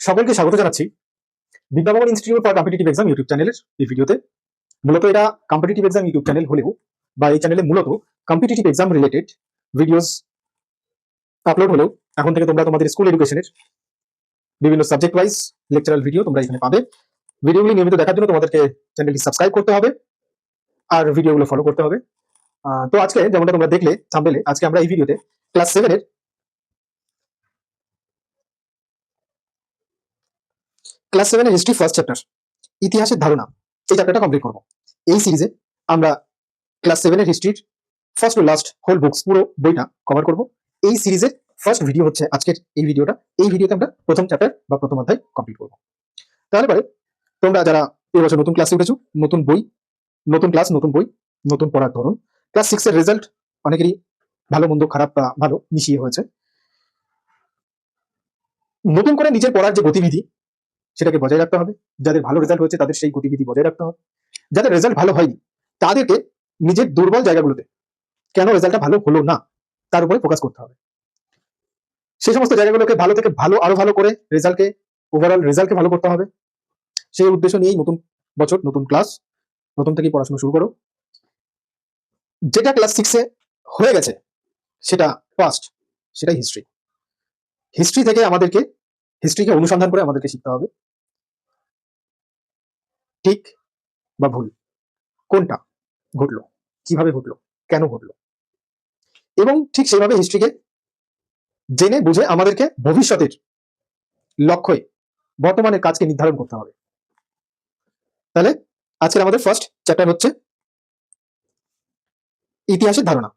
সকলকে স্বাগত জানাচ্ছি Vidyabhavan institute for competitive exam YouTube চ্যানেলের এই ভিডিওতে। মূলত এটা কম্পিটিটিভ এক্সাম ইউটিউব চ্যানেল হলেও বা এই চ্যানেলে মূলত competitive exam related videos upload হলেও এখন থেকে তোমরা তোমাদের স্কুল এডুকেশনের বিভিন্ন সাবজেক্ট ওয়াইজ লেকচারাল ভিডিও তোমরা এখানে পাবে। ভিডিওগুলি নিয়মিত দেখার জন্য তোমাদেরকে চ্যানেলটি সাবস্ক্রাইব করতে হবে আর ভিডিওগুলো ফলো করতে হবে। তো আজকে যেমনটা তোমরা দেখলে থাম্বনেলে, আজকে আমরা এই ভিডিওতে ক্লাস 7 এর হিস্ট্রি ফার্স্ট চ্যাপ্টার ইতিহাসের ধারণা এই চ্যাপ্টারটা কমপ্লিট করব। এই সিরিজে আমরা ক্লাস 7 এর হিস্ট্রির first to last whole books পুরো বইটা কভার করব। এই সিরিজের ফার্স্ট ভিডিও হচ্ছে আজকের এই ভিডিওটা। এই ভিডিওতে আমরা প্রথম চ্যাপ্টার বা প্রথম অধ্যায় কমপ্লিট করব। তাহলে পরে তোমরা যারা এই বছর নতুন ক্লাসে উঠেছো, নতুন বই, নতুন ক্লাস, নতুন বই, নতুন পড়ার ধরন, ক্লাস 6 এর রেজাল্ট অনেকেরই ভালো মন্দ খারাপ বা ভালো মিশিয়ে হয়েছে। নতুন করে নিজের পড়ার যে গতিবিধি সেটাকে বজায় রাখতে হবে। যাদের ভালো রেজাল্ট হয়েছে তাদের সেই গতিবিধি বজায় রাখতে হবে। যাদের রেজাল্ট ভালো হয়নি তাদেরকে নিজের দুর্বল জায়গাগুলোতে কেন রেজাল্টটা ভালো হলো না তার উপরে ফোকাস করতে হবে। সেই সমস্ত জায়গাগুলোকে ভালো থেকে ভালো আরো ভালো করে রেজাল্টকে ওভারঅল রেজাল্টকে ভালো করতে হবে। সেই উদ্দেশ্য নিয়েই নতুন বছর, নতুন ক্লাস, নতুন থেকে পড়াশোনা শুরু করো। যেটা ক্লাস 6 এ হয়ে গেছে সেটা পাস্ট, সেটাই হিস্ট্রি। হিস্ট্রি থেকে আমাদেরকে হিস্ট্রিকে অনুসন্ধান করে আমাদেরকে শিখতে হবে ঠিক বা ভুল কোনটা ঘটলো, কিভাবে ঘটলো, কেন ঘটলো, এবং ঠিক সেভাবে হিস্ট্রিকে জেনে বুঝে আমাদেরকে ভবিষ্যতের লক্ষ্যে বর্তমানের কাজকে নির্ধারণ করতে হবে। তাহলে আজকের আমাদের ফার্স্ট চ্যাপ্টার হচ্ছে ইতিহাসের ধারণা।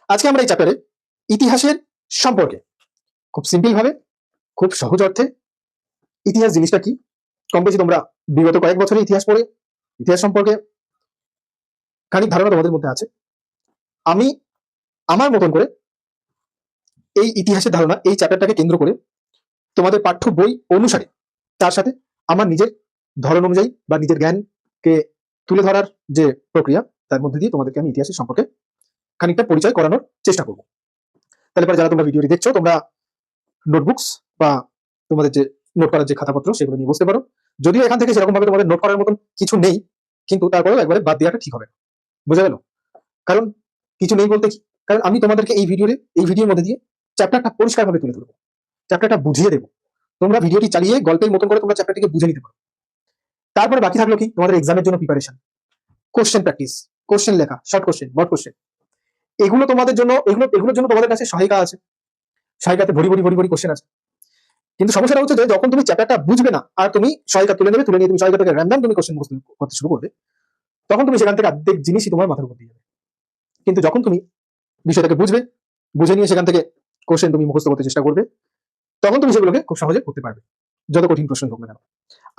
আজকে আমরা এই চ্যাপ্টারে ইতিহাসের সম্পর্কে খুব সিম্পল ভাবে, খুব সহজ অর্থে, ইতিহাস জিনিসটা কি, কম বেশি তোমরা বিগত কয়েক বছরে ইতিহাস পড়ে ইতিহাস সম্পর্কে খানিক ধারণা তোমাদের মধ্যে আছে। আমি আমার মতন করে এই ইতিহাসের ধারণা এই চ্যাপ্টারটাকে কেন্দ্র করে তোমাদের পাঠ্য বই অনুসারে তার সাথে আমার নিজের ধরন অনুযায়ী বা নিজের জ্ঞানকে তুলে ধরার যে প্রক্রিয়া তার মধ্যে দিয়ে তোমাদেরকে আমি ইতিহাসের সম্পর্কে খানিকটা পরিচয় করানোর চেষ্টা করব। তাহলে পরে যারা তোমরা ভিডিওটি দেখছো তোমরা নোটবুকস বা তোমাদের যে নোট করার যে খাতাপত্র সেগুলো নিয়ে বসতে পারো। যদিও এখান থেকে সেরকম ভাবে তোমাদের নোট করার মতন কিছু নেই, কিন্তু তারপরেও একবারে বাদ দেওয়াটা ঠিক হবে। বুঝা গেল? কারণ কিছু নেই বলতে কি, কারণ আমি তোমাদেরকে এই ভিডিওর মধ্যে দিয়ে চ্যাপ্টারটা পরিষ্কারভাবে তুলে ধরবো, চ্যাপ্টারটা বুঝিয়ে দেবো। তোমরা ভিডিওটি চালিয়ে গল্পের মতন করে তোমরা চ্যাপ্টারটিকে বুঝে নিতে পারো। তারপরে বাকি থাকলো কি, তোমাদের এক্সামের জন্য প্রিপারেশন, কোশ্চেন প্র্যাকটিস, কোশ্চেন লেখা, শর্ট কোশ্চেন, বড় কোশ্চেন, এগুলো তোমাদের জন্য, এগুলোর জন্য তোমাদের কাছে সহায়িকা আছে। সহায়িকাতে ভরি ভরি ভরি ভরি কোশ্চেন আছে। কিন্তু সমস্যাটা হচ্ছে যে যখন তুমি চ্যাপ্টারটা বুঝবে না আর তুমি সহায়িকা তুলে নেবে, তুলে নিয়ে তুমি সহায়িকা থেকে র্যান্ডম তুমি কোশ্চেন করতে শুরু করবে, তখন তুমি সেখান থেকে অর্ধেক জিনিসই তোমার মাথার উপর দিয়ে যাবে। কিন্তু যখন তুমি বিষয়টাকে বুঝবে, বুঝে নিয়ে সেখান থেকে কোশ্চেন তুমি মুখস্থ করতে চেষ্টা করবে, তখন তুমি সেগুলোকে খুব সহজে করতে পারবে, যত কঠিন প্রশ্ন হোক না কেন।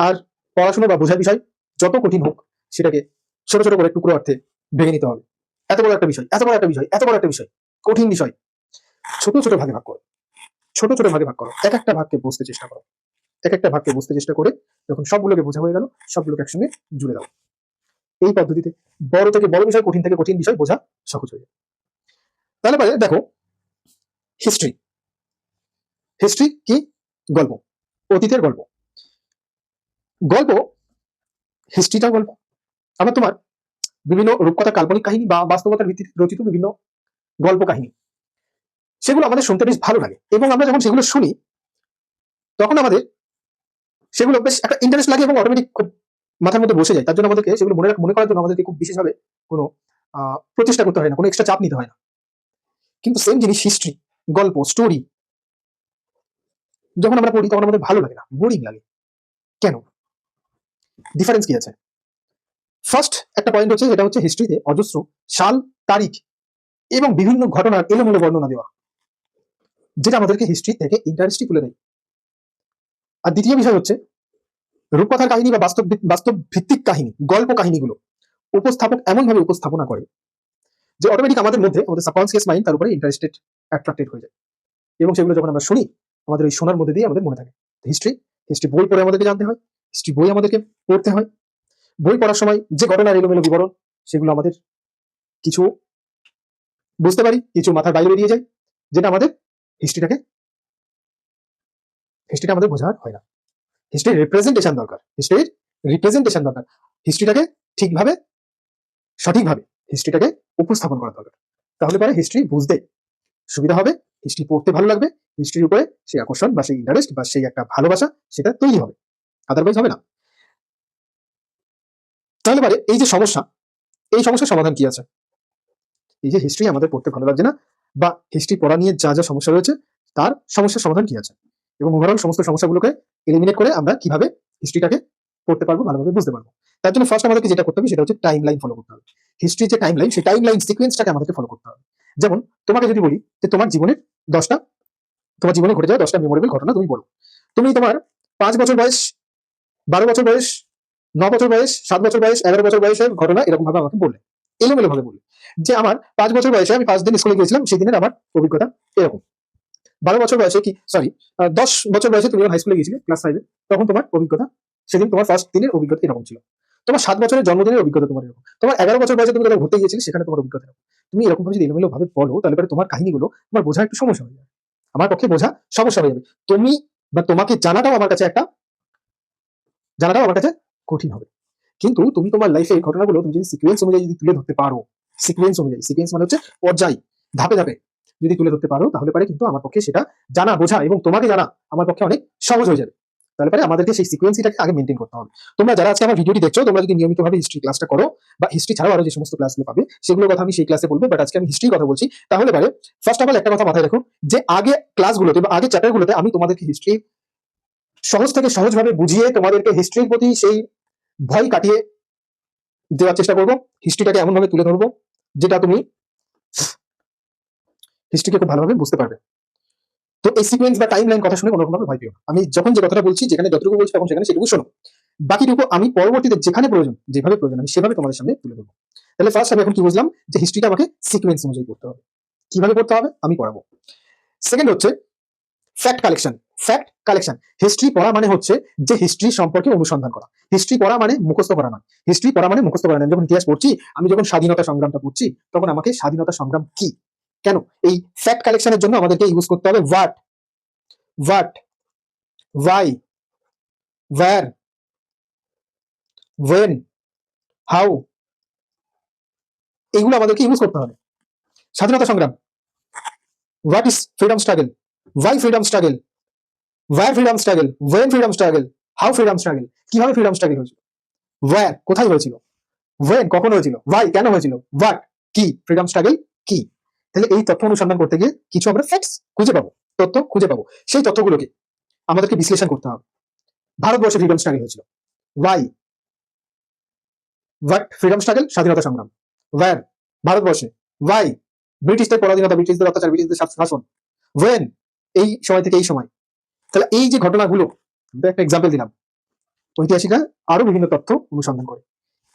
আর পড়াশোনা বা বোঝার বিষয় যত কঠিন হোক সেটাকে ছোট ছোট করে টুকরো অর্থে ভেঙে নিতে হবে। এত বড় একটা বিষয়, এত বড় একটা বিষয়, এত বড় একটা বিষয়, কঠিন বিষয়, ছোট ছোট ভাগে ভাগ করো, ছোট ছোট ভাগে ভাগ করো, এক একটা ভাগকে বুঝতে চেষ্টা করো, এক একটা ভাগকে বুঝতে চেষ্টা করে যখন সবগুলোকে বোঝা হয়ে গেল সবগুলোকে একসঙ্গে জুড়ে দাও। এই পদ্ধতিতে বড় থেকে বড় বিষয়, কঠিন থেকে কঠিন বিষয় বোঝা সহজ হয়ে যায়। তাহলে পরে দেখো, হিস্ট্রি, হিস্ট্রি কি? গল্প, অতীতের গল্প। গল্প, হিস্ট্রিটাও গল্প। আবার তোমার বিভিন্ন রূপকথা, কাল্পনিক কাহিনী বা বাস্তবতার ভিত্তিতে রচিত বিভিন্ন গল্প কাহিনী, সেগুলো আমাদের শুনতে বেশ ভালো লাগে এবং আমরা যখন সেগুলো শুনি তখন আমাদের সেগুলো বেশ একটা ইন্টারেস্ট লাগে এবং অটোমেটিক খুব মাথার মধ্যে বসে যায়। তার জন্য আমাদেরকে সেগুলো মনে করার জন্য আমাদেরকে খুব বিশেষভাবে কোনো প্রচেষ্টা করতে হয় না, কোনো এক্সট্রা চাপ নিতে হয় না। কিন্তু সেম জিনিস হিস্ট্রি, গল্প, স্টোরি যখন আমরা পড়ি তখন আমাদের ভালো লাগে না, বোরিং লাগে। কেন? ডিফারেন্স কি আছে? ফার্স্ট একটা পয়েন্ট হচ্ছে, এটা হচ্ছে হিস্ট্রিতে অজস্র সাল, তারিখ এবং বিভিন্ন ঘটনার এলোমেলো বর্ণনা দেওয়া, যেটা আমাদেরকে হিস্ট্রি থেকে ইন্টারেস্টই তুলে দেয়। আর দ্বিতীয় বিষয় হচ্ছে রূপকথার কাহিনী বা বাস্তব ভিত্তিক কাহিনী, গল্প কাহিনীগুলো উপস্থাপক এমন ভাবে উপস্থাপনা করে যে অটোমেটিক আমাদের মধ্যে, আমাদের সাবকনসিয়াস মাইন্ড তার উপরে ইন্টারেস্টেড, অ্যাট্রাক্টেড হয়ে যায় এবং সেগুলো যখন আমরা শুনি আমাদের ওই শোনার মধ্যে দিয়ে আমাদের মনে থাকে। হিস্ট্রি, হিস্ট্রি বই পড়ে আমাদেরকে জানতে হয়, হিস্ট্রি বই আমাদেরকে পড়তে হয়। বই পড়ার সময় যে ঘটনার এলোমেলো বিবরণ সেগুলো আমাদের কিছু বুঝতে পারি, কিছু মাথার বাইরে বেরিয়ে যায়, যেটা আমাদের হিস্ট্রিটা আমাদের বোঝার হয় না। হিস্ট্রির রিপ্রেজেন্টেশন দরকার, হিস্ট্রির রিপ্রেজেন্টেশন দরকার, হিস্ট্রিটাকে ঠিকভাবে সঠিকভাবে হিস্ট্রিটাকে উপস্থাপন করা দরকার। তাহলে পরে হিস্ট্রি বুঝতে সুবিধা হবে, হিস্ট্রি পড়তে ভালো লাগবে, হিস্ট্রির উপরে সেই আকর্ষণ বা সেই ইন্টারেস্ট বা সেই একটা ভালোবাসা সেটা তৈরি হবে, আদারওয়াইজ হবে না। তাহলে পরে এই যে সমস্যা, এই সমস্যার সমাধান কি আছে? এই যে হিস্ট্রি আমাদের পড়তে ভালো লাগছে না বা হিস্ট্রি পড়া নিয়ে যা যা সমস্যা রয়েছে তার সমস্যার সমাধান কি আছে, এবং ওভারঅল সমস্ত সমস্যাগুলোকে এলিমিনেট করে আমরা কিভাবে হিস্ট্রিটাকে পড়তে পারবো, ভালোভাবে বুঝতে পারবো। তার জন্য ফার্স্ট আমাদেরকে যেটা করতে হবে সেটা হচ্ছে টাইম লাইন ফলো করতে হবে। হিস্ট্রির যে টাইম লাইন, সেই টাইম লাইন সিকোয়েন্সটাকে আমাদেরকে ফলো করতে হবে। যেমন তোমাকে যদি বলি যে তোমার জীবনের 10টা, তোমার জীবনে ঘটে যাওয়া 10টা মেমোরেবল ঘটনা তুমি বলো। তুমি তোমার 5 বছর বয়স, 12 বছর বয়স, 9 বছর বয়স, 7 বছর বয়স, 11 বছর বয়সের ঘটনা এরকম ভাবে আমাকে বললে, এলোমেলো ভাবে বললে যে আমার 5 বছর বয়সে আমি 5 দিন স্কুলে গিয়েছিলাম, সেই দিনের আমার অভিজ্ঞতা এরকম। 12 বছর বয়সে কি সরি 10 বছর বয়সে তুমি হাই স্কুলে গিয়েছিলে ক্লাস 5 এ, তখন তোমার অভিজ্ঞতা সেদিন তোমার ফার্স্ট দিনের অভিজ্ঞতা এরকম ছিল। তোমার 7 বছরের জন্মদিনের অভিজ্ঞতা তোমার এরকম। তোমার 11 বছর বয়সে তুমি কোথাও ঘুরতে গিয়েছিলে, সেখানে তোমার অভিজ্ঞতা এরকম। তুমি এরকম ভাবে যদি এলোমেলো ভাবে বলো, তাহলে পরে তোমার কাহিনীগুলো তোমার বোঝা একটু সমস্যা হয়ে যাবে, আমার পক্ষে বোঝা সমস্যা হয়ে যাবে। তুমি বা তোমাকে জানাটাও আমার কাছে কঠিন হবে। কিন্তু তুমি তোমার লাইফের ঘটনাগুলো তুমি যদি সিকোয়েন্স অনুযায়ী যদি তুলে ধরতে পারো, সিকোয়েন্স অনুযায়ী, সিকোয়েন্স মানে হচ্ছে পর্যায়, ধাপে ধাপে যদি তুলে ধরতে পারো, তাহলে পারে কিন্তু আমার পক্ষে সেটা জানা, বোঝা এবং তোমাকে জানা আমার পক্ষে অনেক সহজ হয়ে যাবে। তাহলে পারে আমাদেরকে সেই সিকোয়েন্সটাকে আগে মেনটেন করতে হবে। তোমরা যারা আজকে আমার ভিডিওটি দেখছো, তোমরা যদি নিয়মিতভাবে হিস্ট্রি ক্লাসটা করো বা হিস্ট্রি ছাড়াও আরো যে সমস্ত ক্লাসগুলো পাবে সেগুলোর কথা আমি সেই ক্লাসে বলবো, বাট আজকে আমি হিস্ট্রির কথা বলছি। তাহলে পারে ফার্স্ট অফ অল একটা কথা মাথায় রাখো, যে আগে ক্লাসগুলোতে বা আগে চ্যাপ্টারগুলোতে আমি তোমাদেরকে হিস্ট্রি সহজ থেকে সহজভাবে বুঝিয়ে তোমাদেরকে হিস্ট্রির প্রতি সেই ভয় কাটিয়ে দেওয়ার চেষ্টা করবো, হিস্ট্রিটাকে এমন ভাবে তুলে ধরবো যেটা তুমি হিস্ট্রিকে খুব ভালোভাবে বুঝতে পারবে। তো এই সিকোয়েন্স বা টাইম লাইন কথা শুনে কোনো রকমভাবে ভয় পেও না। আমি যখন যে কথাটা বলছি, যেখানে যতটুকু বলছি তখন সেখানে সেটুকু শোনো, বাকিটুকু আমি পরবর্তীতে যেখানে প্রয়োজন, যেভাবে প্রয়োজন আমি সেভাবে তোমাদের সামনে তুলে ধরবো। তাহলে ফার্স্ট আমি এখন কি বুঝলাম, যে হিস্ট্রিটা আমাকে সিকোয়েন্স অনুযায়ী পড়তে হবে। কিভাবে পড়তে হবে আমি পড়াবো। সেকেন্ড হচ্ছে fact collection. Fact collection, history পড়া মানে হচ্ছে যে হিস্ট্রি সম্পর্কে অনুসন্ধান করা। হিস্ট্রি পড়া মানে মুখস্থ করা নয়, হিস্ট্রি পড়া মানে মুখস্থ করা নয়। যখন ইতিহাস পড়ছি, আমি যখন স্বাধীনতা সংগ্রামটা পড়ছি, তখন আমাকে স্বাধীনতা সংগ্রাম কি, কেন, এই ফ্যাক্ট কালেকশনের জন্য আমাদেরকে ইউজ করতে হবে what, why, where, when, how, এগুলো আমাদেরকে ইউজ করতে হবে। স্বাধীনতা সংগ্রাম, what is freedom struggle, why freedom struggle, where freedom struggle, when freedom struggle, how freedom struggle, কিভাবে ফ্রিডম স্ট্রাগল হয়েছিল, ওয়্যার কোথায় হয়েছিল, ওয়েন কখন হয়েছিল, ওয়াই কেন হয়েছিল, হোয়াট কি, ফ্রিডম স্ট্রাগল কি। তাহলে এই তথ্য অনুসন্ধান করতে গিয়ে কিছু আমরা ফ্যাক্টস খুঁজে পাবো, তথ্য খুঁজে পাবো, সেই তথ্যগুলোকে আমাদেরকে বিশ্লেষণ করতে হবে। ভারতবর্ষে ফ্রিডম স্ট্রাগল হয়েছিল, ওয়াই, হোয়াট ফ্রিডম স্ট্রাগল স্বাধীনতা সংগ্রাম, ওয়্যার ভারতবর্ষে, ওয়াই ব্রিটিশদের পরাধীনতা, ব্রিটিশদের অত্যাচার, ব্রিটিশদের শাসন, ওয়েন এই সময় থেকে এই সময়। তাহলে এই যে ঘটনাগুলো, একটা এক্সাম্পল দিলাম, ঐতিহাসিকরা আরো বিভিন্ন তথ্য অনুসন্ধান করে,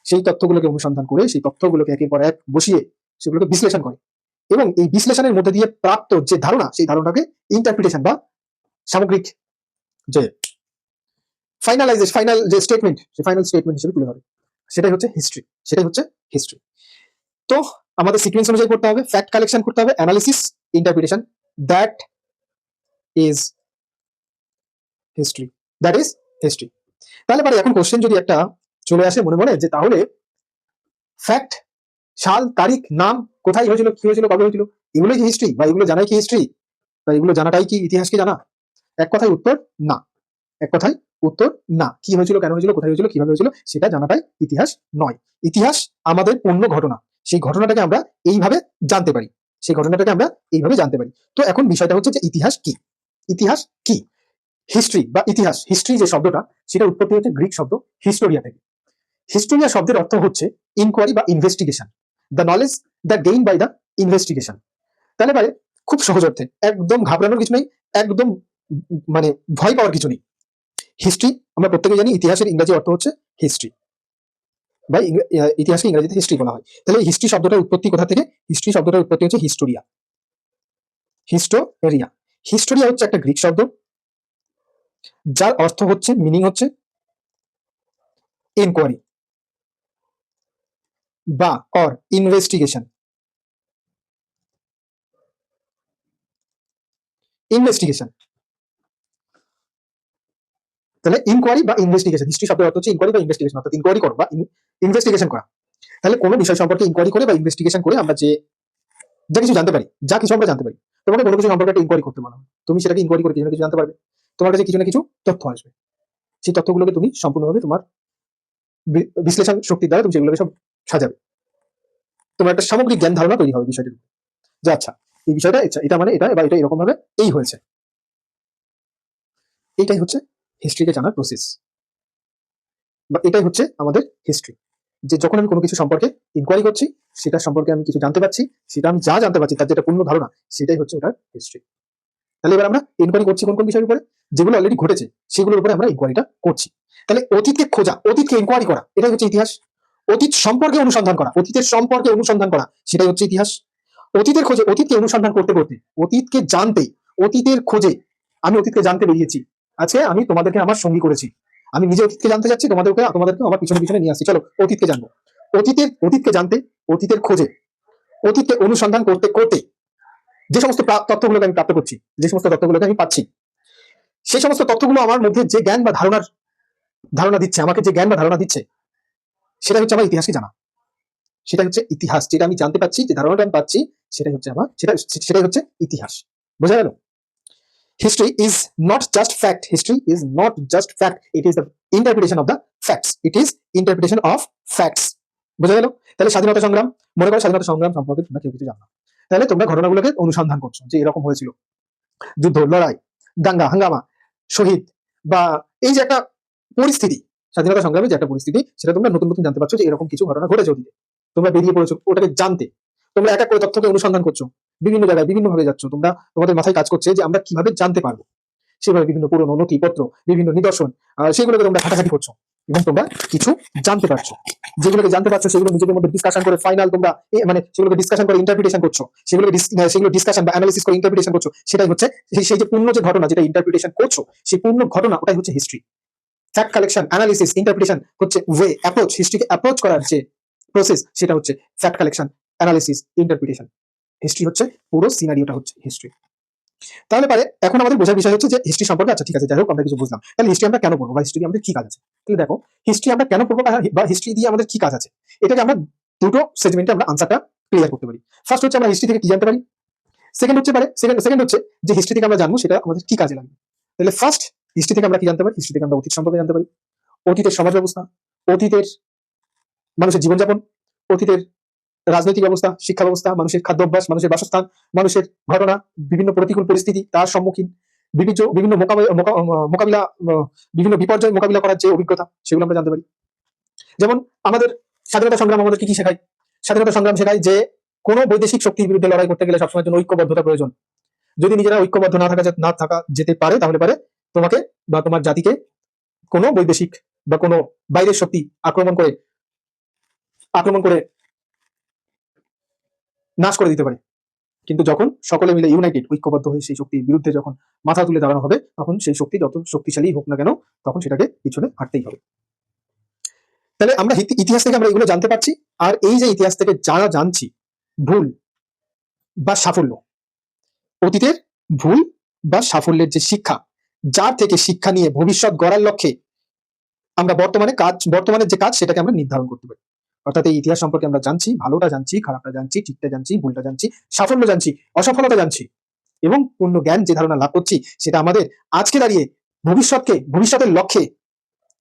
সেই তথ্যগুলোকে অনুসন্ধান করে সেই তথ্যগুলোকে একের পর এক বসিয়ে সেগুলোকে বিশ্লেষণ করে, এবং এই বিশ্লেষণের মধ্যে দিয়ে প্রাপ্ত যে ধারণা, সেই ধারণাটাকে ইন্টারপ্রিটেশন বা সামগ্রিক যে ফাইনাল যে স্টেটমেন্ট, সেই ফাইনাল স্টেটমেন্ট হিসেবে তুলে ধরে, সেটাই হচ্ছে হিস্ট্রি, সেটাই হচ্ছে হিস্ট্রি। তো আমাদের সিকোয়েন্স অনুযায়ী করতে হবে, ফ্যাক্ট কালেকশন করতে হবে, analysis, interpretation, that is history, that is history. তাহলে পরে এখন কোশ্চেন যদি একটা চলে আসে মনে মনে, যে তাহলে ফ্যাক্ট, সাল, তারিখ, নাম, কোথায় হয়েছিল, কি হয়েছিল, কবে হয়েছিল, এগুলোই কি হিস্ট্রি, বা এগুলো জানাই কি হিস্ট্রি, বা এগুলো জানাটাই কি ইতিহাসকে জানা? এক কথায় উত্তর না, এক কথায় উত্তর না। কি হয়েছিল, কেন হয়েছিল, কোথায় হয়েছিল, কিভাবে হয়েছিল, সেটা জানাটাই ইতিহাস নয়। ইতিহাস আমাদের অন্য ঘটনা, সেই ঘটনাটাকে আমরা এইভাবে জানতে পারি, সেই ঘটনাটাকে আমরা এইভাবে জানতে পারি। তো এখন বিষয়টা হচ্ছে যে ইতিহাস কি, ইতিহাস কি, হিস্ট্রি বা ইতিহাস, হিস্ট্রি যে শব্দটা, সেটা উৎপত্তি হচ্ছে গ্রিক শব্দ হিস্টোরিয়া থেকে। হিস্টোরিয়া শব্দের অর্থ হচ্ছে ইনকোয়ারি বা investigation, the knowledge the gain by the investigation. তাহলে ভাই খুব সহজ অর্থে, একদম ঘাবড়ানোর কিছু নেই, একদম মানে ভয় পাওয়ার কিছু নেই। হিস্ট্রি আমরা প্রত্যেকে জানি, ইতিহাসের ইংরেজি অর্থ হচ্ছে হিস্ট্রি, বা ইতিহাসকে ইংরেজিতে হিস্ট্রি বলা হয়। তাহলে হিস্ট্রি শব্দটার উৎপত্তি কোথা থেকে? হিস্ট্রি শব্দটার উৎপত্তি হচ্ছে হিস্টোরিয়া, হিস্টোরিয়া। হিস্টোরিয়া হচ্ছে একটা গ্রিক শব্দ, যার অর্থ হচ্ছে, মিনিং হচ্ছে ইনকোয়ারি বা অর ইনভেস্টিগেশন, ইনভেস্টিগেশন। তাহলে ইনকোয়ারি বা ইনভেস্টিগেশন, হিস্ট্রি শব্দের অর্থ হচ্ছে ইনকোয়ারি বা ইনভেস্টিগেশন, অর্থাৎ ইনকোয়ারি করো বা ইনভেস্টিগেশন করা। তাহলে কোনো বিষয় সম্পর্কে ইনকোয়ারি করে বা ইনভেস্টিগেশন করে আমরা যে যা কিছু জানতে পারি, যা কিছু আমরা জানতে পারি, তোমাকে কোনো কিছু সম্পর্কে একটা ইনকোয়ারি করতে বলা হয়, তুমি সেটাকে ইনকোয়ারি করে কিছু না কিছু জানতে পারবে, তোমার কাছে কিছু না কিছু তথ্য আসবে, সেই তথ্যগুলোকে তুমি সম্পূর্ণভাবে তোমার বিশ্লেষণ শক্তির দ্বারা তুমি সেগুলোকে সব সাজাবে, তোমার একটা সামগ্রিক জ্ঞান ধারণা তৈরি হবে বিষয়টির উপর, যে আচ্ছা এই বিষয়টা এটা মানে এটা, এবার এটা এরকম ভাবে এই হয়েছে। এটাই হচ্ছে হিস্ট্রিকে জানার প্রসেস, বা এটাই হচ্ছে আমাদের হিস্ট্রি। যে যখন আমি কোনো কিছু সম্পর্কে ইনকোয়ারি করছি, সেটা সম্পর্কে আমি কিছু জানতে পারছি, সেটা আমি যা জানতে পারছি তার যেটা পূর্ণ ধারণা, সেটাই হচ্ছে ওটার হিস্ট্রি। তাহলে এবার আমরা ইনকোয়ারি করছি কোন কোন বিষয়ের উপরে, যেগুলো অলরেডি ঘটেছে সেগুলোর উপরে আমরা ইনকোয়ারিটা করছি। তাহলে অতীতকে খোঁজা, অতীতকে ইনকোয়ারি করা, এটাই হচ্ছে ইতিহাস। অতীত সম্পর্কে অনুসন্ধান করা, অতীতের সম্পর্কে অনুসন্ধান করা, সেটাই হচ্ছে ইতিহাস। অতীতের খোঁজে, অতীতকে অনুসন্ধান করতে করতে, অতীতকে জানতে, অতীতের খোঁজে আমি অতীতকে জানতে বেরিয়েছি। আজকে আমি তোমাদেরকে আমার সঙ্গী করেছি, আমি নিজে অতীতকে জানতে যাচ্ছি, তোমাদেরকে আমার পিছনে পিছনে নিয়ে আসছি, চলো অতীতকে জানবো। অতীতকে জানতে, অতীতের খোঁজে, অতীতকে অনুসন্ধান করতে করতে যে সমস্ত তথ্যগুলোকে আমি প্রাপ্ত করছি, যে সমস্ত তথ্যগুলোকে আমি পাচ্ছি, সেই সমস্ত তথ্যগুলো আমার মধ্যে যে জ্ঞান বা ধারণা দিচ্ছে, আমাকে যে জ্ঞান বা ধারণা দিচ্ছে, সেটা হচ্ছে আমার ইতিহাসকে জানা। সেটা হচ্ছে ইতিহাস, যেটা আমি জানতে পাচ্ছি, যে ধারণাটা আমি পাচ্ছি, সেটাই হচ্ছে আমার সেটাই হচ্ছে ইতিহাস। বোঝা গেল? History is not just fact. History is not just fact. It is the interpretation of the facts. It is interpretation of facts. বোঝা গেল? তাহলে স্বাধীনতা সংগ্রাম, মনে করো স্বাধীনতা সংগ্রাম সম্পর্কে তোমরা কেউ কিছু জানো না, তাহলে তোমরা ঘটনাগুলোকে অনুসন্ধান করছো যে এরকম হয়েছিল, যুদ্ধ, লড়াই, দাঙ্গা হাঙ্গামা, শহীদ, বা এই যে একটা পরিস্থিতি, স্বাধীনতা সংগ্রামে যে একটা পরিস্থিতি, সেটা তোমরা নতুন নতুন জানতে পারছো যে এরকম কিছু ঘটনা ঘটেছে অতীতে, তোমরা বেরিয়ে পড়েছো ওটাকে জানতে, তোমরা এক এক করে তথ্যকে অনুসন্ধান করছো, বিভিন্ন জায়গায় বিভিন্ন ভাবে যাচ্ছ, তোমরা তোমাদের মাথায় কাজ করছে যে আমরা কিভাবে জানতে পারবো, সেভাবে বিভিন্ন পুরনো নথিপত্র, বিভিন্ন নিদর্শন, সেগুলোকে তোমরা ঘাটাঘাটি করছো এবং তোমরা কিছু জানতে পারছো, যেগুলোকে জানতে পারছো সেগুলো নিজেদের মধ্যে ডিসকাশন করে ফাইনাল তোমরা মানে সেগুলোকে ডিসকাশন করে ইন্টারপ্রিটেশন করছো, সেগুলো ডিসকাশন বা অ্যানালিসিস করে ইন্টারপ্রিটেশন করছো, সেটাই হচ্ছে সেই যে পূর্ণ যে ঘটনা যেটা ইন্টারপ্রিটেশন করছো, সেই পূর্ণ ঘটনা ওটাই হচ্ছে history. Fact collection, analysis, interpretation হচ্ছে ওয়ে, অ্যাপ্রোচ, হিস্ট্রিকে অ্যাপ্রোচ করার যে প্রসেস, সেটা হচ্ছে fact collection, analysis, interpretation. History হচ্ছে পুরো সিনারিওটা হচ্ছে হিস্ট্রি। তাহলে পারে এখন আমাদের বোঝার বিষয় হচ্ছে যে হিস্ট্রি সম্পর্কে, আচ্ছা ঠিক আছে, যাই হোক আমরা কিছু বুঝলাম, তাহলে হিস্ট্রি আমরা কেন পড়বো বা হিস্ট্রি আমাদের কি কাজ আছে? তাহলে দেখো, হিস্ট্রি আমরা কেন পড়বো বা হিস্ট্রি দিয়ে আমাদের কি কাজ আছে, এটাকে আমরা দুটো সেগমেন্টে আমরা আনসারটা ক্লিয়ার করতে পারি। ফার্স্ট হচ্ছে আমরা হিস্ট্রি থেকে কি জানতে পারি, সেকেন্ড হচ্ছে যে হিস্ট্রি থেকে আমরা জানবো সেটা আমাদের কি কাজে লাগবে। তাহলে ফার্স্ট, হিস্ট্রি থেকে আমরা কি জানতে পারি? হিস্ট্রি থেকে আমরা অতীত সম্পর্কে জানতে পারি, অতীতের সমাজ ব্যবস্থা, অতীতের মানুষের জীবনযাপন, অতীতের রাজনৈতিক ব্যবস্থা, শিক্ষা ব্যবস্থা, মানুষের খাদ্যাভ্যাস, মানুষের বাসস্থান, মানুষের ঘটনা, বিভিন্ন প্রতিকূল পরিস্থিতি তার সম্মুখীন, বিভিন্ন মোকাবিলা, বিভিন্ন বিপর্যয় মোকাবিলা করার যে অভিজ্ঞতা, সেগুলো আমরা জানতে পারি। যেমন আমাদের স্বাধীনতা সংগ্রাম আমাদের কি কি শেখায়? স্বাধীনতা সংগ্রাম শেখায় যে কোনো বৈদেশিক শক্তির বিরুদ্ধে লড়াই করতে গেলে সবসময় জন্য ঐক্যবদ্ধতা প্রয়োজন। যদি নিজেরা ঐক্যবদ্ধ না থাকা যেতে পারে, তাহলে পারে তোমাকে বা তোমার জাতিকে কোনো বৈদেশিক বা কোনো বাইরের শক্তি আক্রমণ করে নাশ করে দিতে পারে। কিন্তু যখন সকলে মিলে ইউনাইটেড, ঐক্যবদ্ধ হয়ে সেই শক্তির বিরুদ্ধে যখন মাথা তুলে দাঁড়ানো হবে, তখন সেই শক্তি যত শক্তিশালী হোক না কেন, তখন সেটাকে পিছনে হাঁটতেই হবে। তাহলে আমরা ইতিহাস থেকে আমরা এগুলো জানতে পারছি। আর এই যে ইতিহাস থেকে যারা জানছি ভুল বা সাফল্য, অতীতের ভুল বা সাফল্যের যে শিক্ষা, যার থেকে শিক্ষা নিয়ে ভবিষ্যৎ গড়ার লক্ষ্যে আমরা বর্তমানের যে কাজ সেটাকে আমরা নির্ধারণ করতে পারি। অর্থাৎ এই ইতিহাস সম্পর্কে আমরা জানছি, ভালোটা জানছি, খারাপটা জানছি, ঠিকটা জানছি, ভুলটা জানছি, সাফল্য জানছি, অসফলতা জানছি, এবং পূর্ণ জ্ঞান যে ধারণা লাভ করছি, সেটা আমাদের আজকে দাঁড়িয়ে ভবিষ্যতের লক্ষ্যে,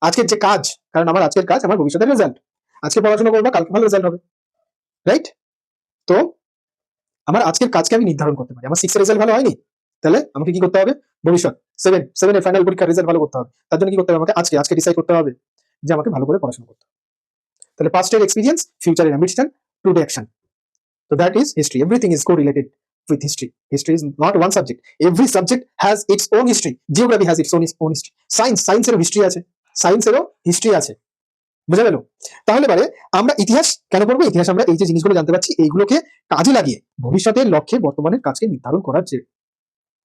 আজকের যে কাজ, কারণ আমার আজকের কাজ আমার ভবিষ্যতের রেজাল্ট, আজকে পড়াশোনা করবো, কালকে ভালো রেজাল্ট হবে, রাইট? তো আমার আজকের কাজকে আমি নির্ধারণ করতে পারি। আমার 6 এর রেজাল্ট ভালো হয়নি, তাহলে আমাকে কি করতে হবে? ভবিষ্যৎ 7 এর ফাইনাল পরীক্ষার রেজাল্ট ভালো করতে হবে। তার জন্য কি করতে হবে? আমাকে আজকে ডিসাইড করতে হবে যে আমাকে ভালো করে পড়াশোনা করতে হবে। তাহলে পাস্টের এক্সপিরিয়েন্স, ফিউচারের ambition, today action. So that is history. Everything is correlated with history. History is not one subject. Every subject has its own history. Geography has its own history. Science-এরও history আছে, সায়েন্সেরও হিস্ট্রি আছে। বুঝা গেল? তাহলে পারে আমরা ইতিহাস কেন পড়বো? ইতিহাস আমরা এই যে জিনিসগুলো জানতে পারছি, এইগুলোকে কাজে লাগিয়ে ভবিষ্যতের লক্ষ্যে বর্তমানের কাজকে নির্ধারণ করার যে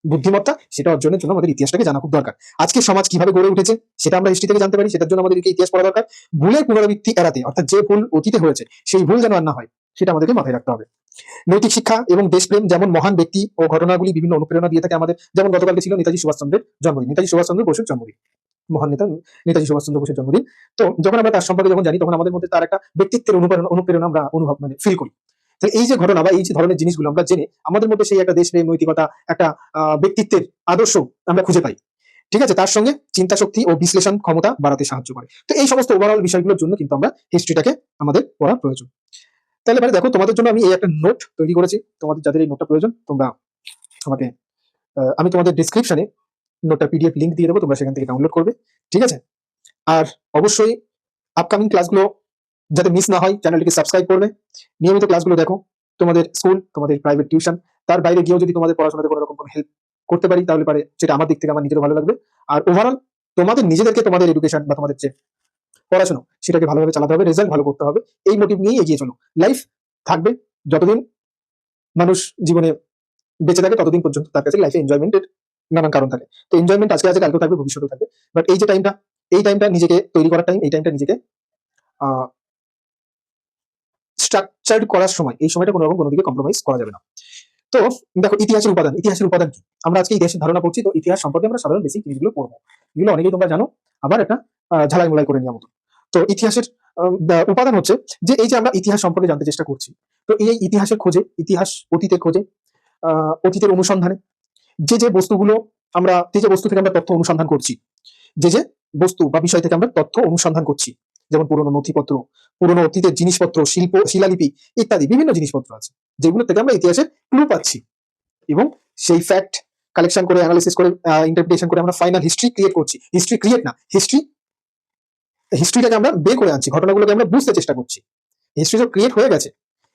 বুদ্ধিমত্তা, সেটা অর্জনের জন্য আমাদের ইতিহাসটাকে জানা খুব দরকার। আজকে সমাজ কিভাবে গড়ে উঠেছে সেটা আমরা হিস্ট্রি থেকে জানতে পারি, সেটার জন্য আমাদেরকে ইতিহাস পড়া দরকার। ভুলের পুনরাবৃত্তি এড়াতে, অর্থাৎ যে ভুল অতীতে হয়েছে সেই ভুল যেন আর না হয়, সেটা আমাদেরকে মাথায় রাখতে হবে। নৈতিক শিক্ষা এবং দেশপ্রেম, যেমন মহান ব্যক্তি ও ঘটনাগুলি বিভিন্ন অনুপ্রেরণা দিয়ে থাকে আমাদের। যেমন গতকালকে ছিল নেতাজি সুভাষচন্দ্রের জন্মদিন, নেতাজি সুভাষচন্দ্র বসুর জন্মদিন। মহান নেতা নেতাজি সুভাষচন্দ্র বোসের জন্মদিন। তো যখন আমরা তার সম্পর্কে যখন জানি তখন আমাদের মধ্যে তার একটা ব্যক্তিত্বের অনুপ্রেরণা আমরা অনুভব ফিল করি। তাহলে এই যে ঘটনা বা এই যে ধরনের জিনিসগুলো আমরা জেনে আমাদের মধ্যে সেই একটা দেশপ্রেম, নৈতিকতা, একটা ব্যক্তিত্বের আদর্শ আমরা খুঁজে পাই। ঠিক আছে? তার সঙ্গে চিন্তা শক্তি ও বিশ্লেষণ ক্ষমতা বাড়াতে সাহায্য করে। তো এই সমস্ত ওভারঅল বিষয়গুলোর জন্য কিন্তু আমরা হিস্ট্রিটাকে আমাদের পড়া প্রয়োজন। তাহলে এবারে দেখো তোমাদের জন্য আমি এই একটা নোট তৈরি করেছি। তোমাদের যাদের এই নোটটা প্রয়োজন তোমরা আমাকে আমি তোমাদের ডেসক্রিপশনে নোটটা পিডিএফ লিংক দিয়ে দেবো, তোমরা সেখান থেকে ডাউনলোড করবে। ঠিক আছে? আর অবশ্যই আপকামিং ক্লাসগুলো যাতে মিস না হয় চ্যানেলটিকে সাবস্ক্রাইব করবে, নিয়মিত ক্লাসগুলো দেখো। তোমাদের স্কুল, তোমাদের প্রাইভেট টিউশন, তার বাইরে গিয়েও যদি তোমাদের পড়াশোনাতে কোনো রকম কোনো হেল্প করতে পারি তাহলে পারে সেটা আমার দিক থেকে আমার নিজেরও ভালো লাগবে। আর ওভারঅল তোমাদের নিজেদেরকে তোমাদের এডুকেশন বা তোমাদের যে পড়াশোনা সেটাকে ভালোভাবে চালাতে হবে, রেজাল্ট ভালো করতে হবে, এই মোটিভ নিয়েই এগিয়ে চলো। লাইফ থাকবে, যতদিন মানুষ জীবনে বেঁচে থাকে ততদিন পর্যন্ত তার কাছে লাইফে এনজয়মেন্টের নানান কারণ থাকে। তো এনজয়মেন্ট আজকে আছে, কালকেও থাকবে, ভবিষ্যতেও থাকবে। বাট এই যে টাইমটা, এই টাইমটা নিজেকে তৈরি করার টাইম, এই টাইমটা নিজেকে স্ট্রাকচার্ড করার সময়, এই সময়টা কোনো রকম কোনো দিকে কম্প্রোমাইজ করা যাবে না। তো দেখো ইতিহাসের উপাদান, ইতিহাসের উপাদান কি? আমরা আজকে ইতিহাসের ধারণা পড়ছি, তো ইতিহাস সম্পর্কে আমরা সাধারণ বেসিক জিনিসগুলো পড়বো। এগুলো অনেকেই তোমরা জানো, আবার একটা ঝালাই মোলাই করে নেওয়া মতো। তো ইতিহাসের উপাদান হচ্ছে যে এই যে আমরা ইতিহাস সম্পর্কে জানতে চেষ্টা করছি, তো এই ইতিহাসের খোঁজে, ইতিহাস অতীতের খোঁজে, অতীতের অনুসন্ধানে যে যে বস্তুগুলো আমরা, যে বস্তু থেকে আমরা তথ্য অনুসন্ধান করছি, যে বস্তু বা বিষয় থেকে আমরা তথ্য অনুসন্ধান করছি, যেমন পুরনো নথিপত্র, পুরনো অতীতের জিনিসপত্র, শিল্প, শিলালিপি ইত্যাদি বিভিন্ন জিনিসপত্র আছে যেগুলো থেকে আমরা ইতিহাসের ক্লু পাচ্ছি, এবং সেই ফ্যাক্ট কালেকশন করে, অ্যানালিসিস করে, ইন্টারপ্রিটেশন করে আমরা ফাইনাল হিস্ট্রি ক্রিয়েট করছি। হিস্ট্রি ক্রিয়েট না, হিস্ট্রিটাকে আমরা বের করে আনছি, ঘটনাগুলোকে আমরা বুঝতে চেষ্টা করছি। হিস্ট্রি যে ক্রিয়েট হয়ে গেছে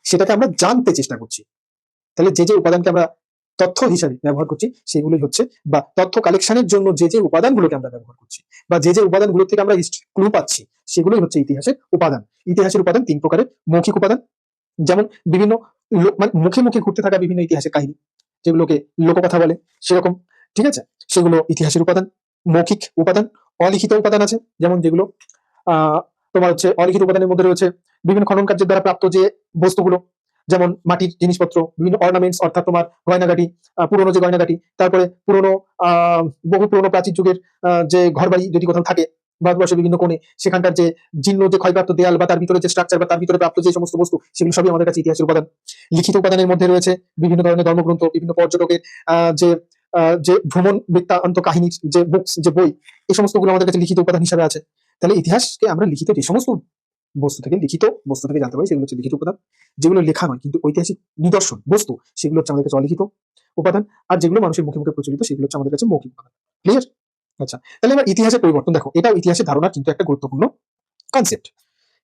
সেটাকে আমরা জানতে চেষ্টা করছি। তাহলে যে উপাদানকে আমরা তথ্য হিসাবে ব্যবহার করছি সেগুলোই হচ্ছে, বা তথ্য কালেকশনের জন্য যে উপাদানগুলোকে আমরা ব্যবহার করছি বা যে উপাদানগুলো থেকে আমরা ক্লু পাচ্ছি সেগুলোই হচ্ছে ইতিহাসের উপাদান। ইতিহাসের উপাদান 3 প্রকারের। মৌখিক উপাদান, যেমন বিভিন্ন মানে মুখে মুখে ঘুরতে থাকা বিভিন্ন ইতিহাসের কাহিনী, যেগুলোকে লোককথা বলে, সেরকম। ঠিক আছে? সেগুলো ইতিহাসের উপাদান। মৌখিক উপাদান। অলিখিত উপাদান আছে, যেমন যেগুলো তোমার হচ্ছে অলিখিত উপাদানের মধ্যে রয়েছে বিভিন্ন খনন কার্যের দ্বারা প্রাপ্ত যে বস্তুগুলো, যেমন মাটির জিনিসপত্র, বিভিন্ন অর্নামেন্টস, অর্থাৎ তোমার গয়নাগাটি, পুরোনো যে গয়নাগাটি, তারপরে পুরোনো বহু পুরোনো প্রাচীন যুগের যে ঘরবাড়ি যদি কোথাও থাকে ভারতবর্ষের বিভিন্ন কোণে, সেখানকার যে জীর্ণ যে ক্ষয়প্রাপ্ত দেয়াল বা তার ভিতরে যে স্ট্রাকচার বা তার ভিতরে প্রাপ্ত যে সমস্ত বস্তু, সেগুলো সবই আমাদের কাছে ইতিহাসের উপাদান। লিখিত উপাদানের মধ্যে রয়েছে বিভিন্ন ধরনের ধর্মগ্রন্থ, বিভিন্ন পর্যটকের যে যে ভ্রমণ বৃত্তান্ত কাহিনীর যে বুকস, যে বই, এই সমস্তগুলো আমাদের কাছে লিখিত উপাদান হিসাবে আছে। তাহলে ইতিহাসকে আমরা লিখিত যে সমস্ত লিখিত বস্তু থেকে জানতে পারি সেগুলো হচ্ছে লিখিত উপাদান। যেগুলো লেখা নয় কিন্তু ঐতিহাসিক নিদর্শন বস্তু, সেগুলো হচ্ছে আমাদের কাছে অলিখিত উপাদান। আর যেগুলো মানুষের মুখে মুখে প্রচলিত সেগুলো হচ্ছে আমাদের কাছে মৌখিক উপাদান। ক্লিয়ার? আচ্ছা, তাহলে এবার ইতিহাসের পরিবর্তন দেখো, এটাও ইতিহাসের ধারণার কিন্তু একটা গুরুত্বপূর্ণ কনসেপ্ট।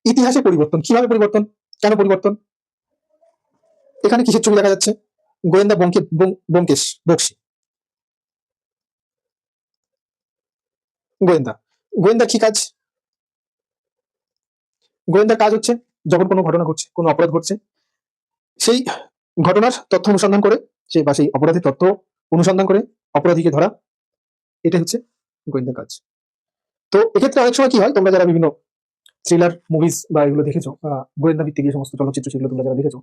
ইতিহাসের পরিবর্তন কিভাবে পরিবর্তন, কেন পরিবর্তন? এখানে কিসের ছবি দেখা যাচ্ছে? গোয়েন্দা ব্যোমকেশ বক্সী। গোয়েন্দা, গোয়েন্দা কি কাজ? গোয়েন্দার কাজ হচ্ছে যখন কোনো ঘটনা ঘটছে, কোনো অপরাধ ঘটছে, সেই ঘটনার তথ্য অনুসন্ধান করে সে বা সেই অপরাধের তথ্য অনুসন্ধান করে অপরাধীকে ধরা, এটাই হচ্ছে গোয়েন্দার কাজ। তো এক্ষেত্রে অনেক সময় কি হয়, তোমরা যারা বিভিন্ন থ্রিলার মুভিজ বা এগুলো দেখেছো, গোয়েন্দা ভিত্তিক যে সমস্ত চলচ্চিত্র সেগুলো তোমরা যারা দেখেছো,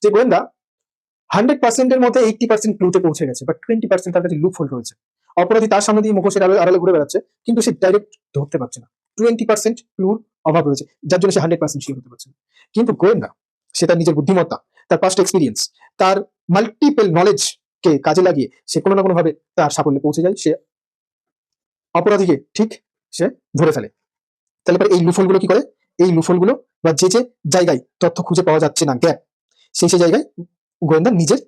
যে গোয়েন্দা 100% এর মধ্যে 80% ক্লুতে পৌঁছে গেছে, বাট 20% তার কাছে লুপ হোল রয়েছে। অপরাধী তার সামনে দিয়ে মুখোশের আড়ালে ঘুরে বেড়াচ্ছে, কিন্তু সে ডাইরেক্ট ধরতে পারছে না। 20% ক্লুর অভাব রয়েছে, যার জন্য সে 100% শিওর হতে পারছে না। কিন্তু গোয়েন্দা সে তার নিজের বুদ্ধিমত্তা, তার পাস্ট এক্সপিরিয়েন্স, তার মাল্টিপল নলেজ কে কাজে লাগিয়ে সে কোনো না কোনো ভাবে তার সাফল্যে পৌঁছে যায়, সে অপরাধীকে ঠিক সে ধরে ফেলে। তাহলে এই লুফলগুলো কি করে? এই লুফলগুলো বা যে জায়গায় তথ্য খুঁজে পাওয়া যাচ্ছে না, গ্যাপ, সেই জায়গায় গোয়েন্দা নিজের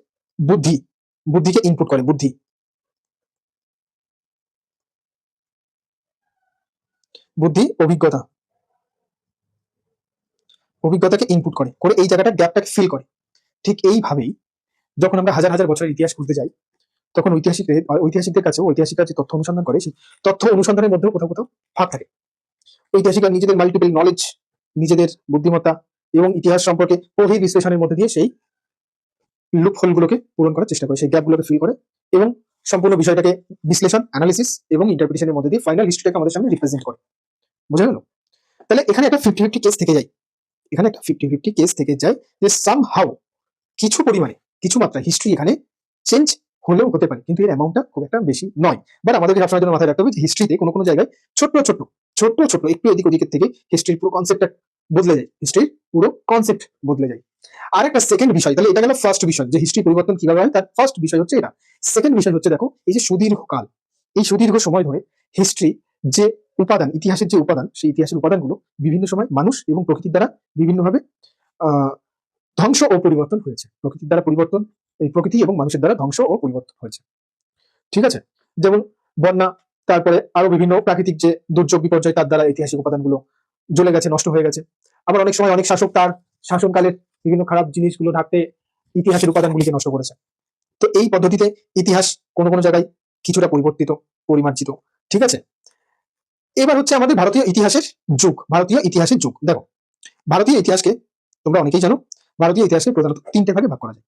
বুদ্ধিকে ইনপুট করে। বুদ্ধি, অভিজ্ঞতাকে ইনপুট করে এই জায়গাটা গ্যাপটাকে ফিল করে। ঠিক এইভাবেই যখন আমরা হাজার হাজার বছরের ইতিহাস খুঁজতে যাই, তখন ঐতিহাসিকদের কাছেও ঐতিহাসিকরা যে তথ্য অনুসন্ধান করে, সেই তথ্য অনুসন্ধানের মধ্যেও কোথাও কোথাও ফাঁক থাকে। ঐতিহাসিকরা নিজেদের মাল্টিপল নলেজ, নিজেদের বুদ্ধিমত্তা এবং ইতিহাস সম্পর্কে গভীর বিশ্লেষণের মধ্যে দিয়ে সেই লুপ হোলগুলোকে পূরণ করার চেষ্টা করে, সেই গ্যাপগুলোকে ফিল করে এবং সম্পূর্ণ বিষয়টাকে বিশ্লেষণ, অ্যানালিসিস এবং ইন্টারপ্রিটেশনের মধ্যে দিয়ে ফাইনাল হিস্ট্রিটাকে আমাদের সামনে রিপ্রেজেন্ট করে। বুঝা গেল? তাহলে এখানে একটা 50-50 কেস থেকে যায়, যে সামহাউ কিছু পরিমাণে, কিছু মাত্রা হিস্ট্রি এখানে চেঞ্জ হলেও হতে পারে, কিন্তু এর অ্যামাউন্টটা খুব একটা বেশি নয়। বাট আমাদেরকে সবসময় জন্য মাথায় রাখতে হবে যে হিস্ট্রিতে কোনো কোনো জায়গায় ছোট্ট ছোট্ট ছোট্ট ছোট্ট একটু এদিক ওদিকের থেকে হিস্ট্রির পুরো কনসেপ্টটা বদলে যায়, হিস্ট্রির পুরো কনসেপ্ট বদলে যায়। আর একটা সেকেন্ড বিষয়, তাহলে এটা গেল ফার্স্ট বিষয় যে হিস্ট্রি পরিবর্তন কিভাবে হয়, তার ফার্স্ট বিষয় হচ্ছে এটা। সেকেন্ড বিষয় হচ্ছে দেখো এই যে সুদীর্ঘকাল, এই সুদীর্ঘ সময় ধরে হিস্ট্রি যে উপাদান, ইতিহাসের যে উপাদান, সেই ইতিহাসের উপাদানগুলো বিভিন্ন সময় মানুষ এবং প্রকৃতির দ্বারা বিভিন্নভাবে আহ ধ্বংস ও পরিবর্তন হয়েছে। প্রকৃতির দ্বারা পরিবর্তন, এই প্রকৃতি এবং মানুষের দ্বারা ধ্বংস ও পরিবর্তন হয়েছে। ঠিক আছে, যেমন বন্যা, তারপরে আরো বিভিন্ন প্রাকৃতিক যে দুর্যোগ বিপর্যয়, তার দ্বারা ঐতিহাসিক উপাদানগুলো জ্বলে গেছে, নষ্ট হয়ে গেছে। আবার অনেক সময় অনেক শাসক তার শাসনকালের বিভিন্ন খারাপ জিনিসগুলো ঢাকতে ইতিহাসের উপাদানগুলিকে নষ্ট করেছে। তো এই পদ্ধতিতে ইতিহাস কোনো কোনো জায়গায় কিছুটা পরিবর্তিত, পরিমার্জিত। ঠিক আছে, এবার হচ্ছে আমাদের ভারতীয় ইতিহাসের যুগ। ভারতীয় ইতিহাসের যুগ দেখো, ভারতীয় ইতিহাসকে তোমরা অনেকেই জানো, ভারতীয় ইতিহাসকে প্রধানত তিনটে ভাগে ভাগ করা যায়।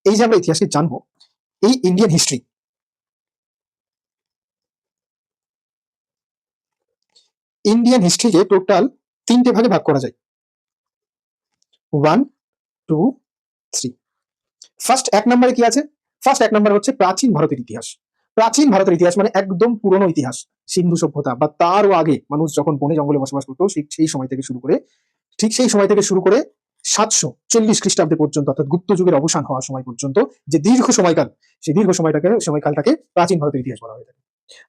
এই যে আমরা ইতিহাসকে জানবো, এই ইন্ডিয়ান হিস্ট্রি, ইন্ডিয়ান হিস্ট্রিকে টোটাল তিনটে ভাগে ভাগ করা যায়, 1, 2, 3। ফার্স্ট এক নম্বরে কি আছে? ফার্স্ট এক নম্বরে হচ্ছে প্রাচীন ভারতের ইতিহাস। প্রাচীন ভারতের ইতিহাস মানে একদম পুরনো ইতিহাস, সিন্ধু সভ্যতা বা তারও আগে মানুষ যখন বনে জঙ্গলে বসবাস করতো, সেই সময় থেকে শুরু করে, ঠিক সেই সময় থেকে শুরু করে 740 খ্রিস্টাব্দে পর্যন্ত, অর্থাৎ গুপ্ত যুগের অবসান হওয়ার সময় পর্যন্ত যে দীর্ঘ সময়কাল, সেই দীর্ঘ সময়কালটাকে প্রাচীন ভারতের ইতিহাস বলা হয়ে থাকে।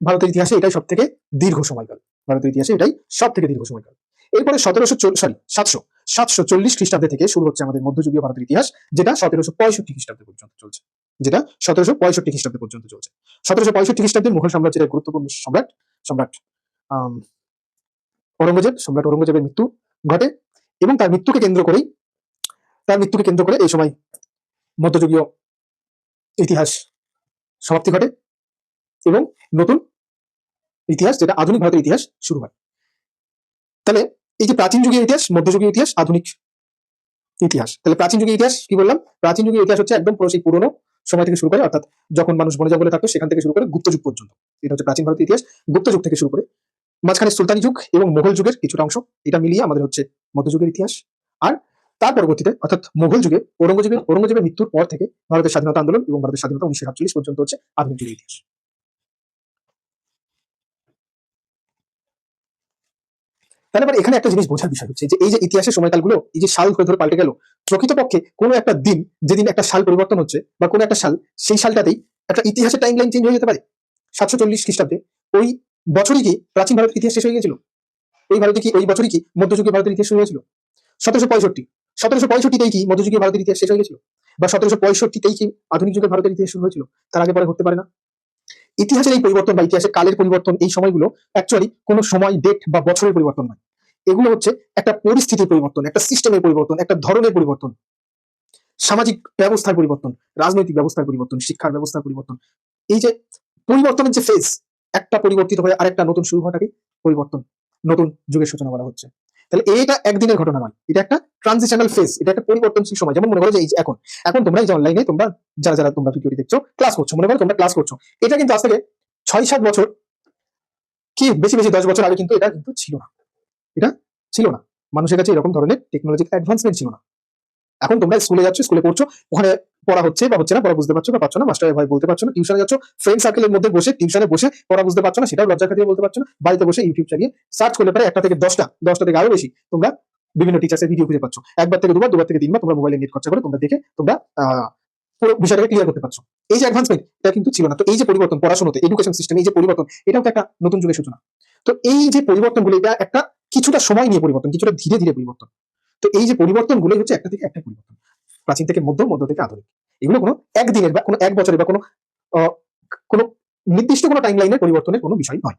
ভারতের ইতিহাসে এটাই সব থেকে দীর্ঘ সময়কাল, ভারতের ইতিহাসে এটাই সব থেকে দীর্ঘ সময়কাল। এরপরে 740 খ্রিস্টাব্দে থেকে শুরু হচ্ছে আমাদের মধ্যযুগীয় ভারতের ইতিহাস, যেটা 1765 খ্রিস্টাব্দে পর্যন্ত চলছে, যেটা 1765 খ্রিস্টাব্দে পর্যন্ত চলছে। 1765 খ্রিস্টাব্দে মুঘল সাম্রাজ্যের এক গুরুত্বপূর্ণ সম্রাট, সম্রাট আম, সম্রাট ঔরঙ্গজেবের মৃত্যু ঘটে, এবং তার মৃত্যুকে কেন্দ্র করে এই সময় মধ্যযুগীয় ইতিহাস সমাপ্তি ঘটে এবং নতুন ইতিহাস, যেটা আধুনিক ভারতের ইতিহাস শুরু হয়। তাহলে এই যে প্রাচীন যুগের ইতিহাস, মধ্যযুগীয় ইতিহাস, আধুনিক ইতিহাস, তাহলে প্রাচীন যুগের ইতিহাস কি বললাম? প্রাচীন যুগের ইতিহাস হচ্ছে একদম সেই পুরনো সময় থেকে শুরু করে, অর্থাৎ যখন মানুষ বনে জঙ্গলে থাকতো সেখান থেকে শুরু করে গুপ্ত যুগ পর্যন্ত, এটা হচ্ছে প্রাচীন ভারতের ইতিহাস। গুপ্ত যুগ থেকে শুরু করে মাঝখানে সুলতানি যুগ এবং মোগল যুগের কিছুটা অংশ, এটা মিলিয়ে আমাদের হচ্ছে মধ্যযুগের ইতিহাস। আর তার পরবর্তীতে অর্থাৎ মোগল যুগে ঔরঙ্গজেবের মৃত্যুর পর থেকে ভারতের স্বাধীনতা আন্দোলন এবং ভারতের স্বাধীনতা 1947 পর্যন্ত হচ্ছে আধুনিক যুগের ইতিহাস। তাহলে এবার এখানে একটা জিনিস বোঝার বিষয় হচ্ছে যে এই যে ইতিহাসের সময়কালগুলো, এই যে সাল ধরে ধরে পাল্টে গেল, প্রকৃতপক্ষে কোনো একটা দিন, যেদিন একটা সাল পরিবর্তন হচ্ছে বা কোনো একটা সাল, সেই সালটাতেই একটা ইতিহাসের টাইম লাইন চেঞ্জ হয়ে যেতে পারে। 740 খ্রিস্টাব্দে ওই বছরই কি প্রাচীন ভারতের ইতিহাস শেষ হয়ে গেছিল? ওই বছরই কি মধ্যযুগীয় ভারতের ইতিহাস শুরু হয়েছিল? 1765 কি মধ্যযুগীয় ভারতের ইতিহাস শেষ হয়ে গেছিল? বা 1765 কি আধুনিক যুগের ভারতের ইতিহাস শুরু হয়েছিল? তার আগে পরে ঘটতে পারে না। ইতিহাসের এই পরিবর্তন বা ইতিহাসের কালের পরিবর্তন, এই সময়গুলো অ্যাকচুয়ালি কোনো সময়, ডেট বা বছরের পরিবর্তন নয়। এগুলো হচ্ছে একটা পরিস্থিতির পরিবর্তন, একটা সিস্টেমের পরিবর্তন, একটা ধরনের পরিবর্তন, সামাজিক ব্যবস্থার পরিবর্তন, রাজনৈতিক ব্যবস্থার পরিবর্তন, শিক্ষার ব্যবস্থার পরিবর্তন। এই যে পরিবর্তনের যে ফেজ, একটা পরিবর্তিত হয়ে আরেকটা নতুন শুরু হওয়াটাকে পরিবর্তন, নতুন যুগের সূচনা বলা হচ্ছে। তাহলে এটা একদিনের ঘটনা নয়, এটা একটা ট্রানজিশনাল ফেজ, এটা একটা পরিবর্তনশীল সময়। যেমন মনে করো যে এই যে এখন এখন তোমরা এই যে অনলাইনে তোমরা যারা যারা তোমরা ভিডিওটি দেখছো, ক্লাস করছো, মনে করো তোমরা ক্লাস করছো, এটা কিন্তু আজ থেকে 6-7 বছর কি বেশি বেশি 10 বছর আগে কিন্তু এটা কিন্তু ছিল না, এটা ছিল না। মানুষের কাছে এরকম ধরনের টেকনোলজিক্যাল অ্যাডভান্সমেন্ট ছিল না। এখন তোমরা স্কুলে যাচ্ছ, স্কুলে পড়ছো, ওখানে পড়া হচ্ছে বা হচ্ছে না, পড়া বুঝতে পারছো বা পারছো না, মাস্টারের ভয় বলতে পারছো না, টিউশনে যাচ্ছ, ফ্রেন্ড সার্কেলের মধ্যে বসে টিউশনে বসে পড়া বুঝতে পারছো না, সেটাও লজ্জা খাটিয়ে বলতে পারছো না, বাড়িতে বসে ইউটিউব চালিয়ে সার্চ করলে পারে 1টা থেকে 10টা থেকে আরো বেশি তোমরা বিভিন্ন টিচার্সের ভিডিও খুঁজে পাচ্ছ। একবার থেকে দুবার, দুবার থেকে তিনবার তোমরা মোবাইলে নেট খরচা করে তোমরা দেখে তোমরা পুরো বিষয়টাকে ক্লিয়ার করতে পারছো। এই যে অ্যাডভান্সমেন্ট, এটা কিন্তু ছিল না। তো এই যে পরিবর্তন পড়াশোনাতে, এডুকেশন সিস্টেম, এই যে পরিবর্তন, এটাও তো একটা নতুন যুগের সূচনা। তো এই যে পরিবর্তনগুলো, এটা একটা কিছুটা সময় নিয়ে পরিবর্তন, কিছুটা ধীরে ধীরে পরিবর্তন। তো এই যে পরিবর্তনগুলোই হচ্ছে একটা থেকে একটা পরিবর্তন, প্রাচীন থেকে মধ্য, মধ্য থেকে আধুনিক। এগুলো কোনো একদিনের বা কোনো এক বছরের বা কোনো আহ, কোনো নির্দিষ্ট কোনো টাইম লাইনের পরিবর্তনের কোনো বিষয় নয়।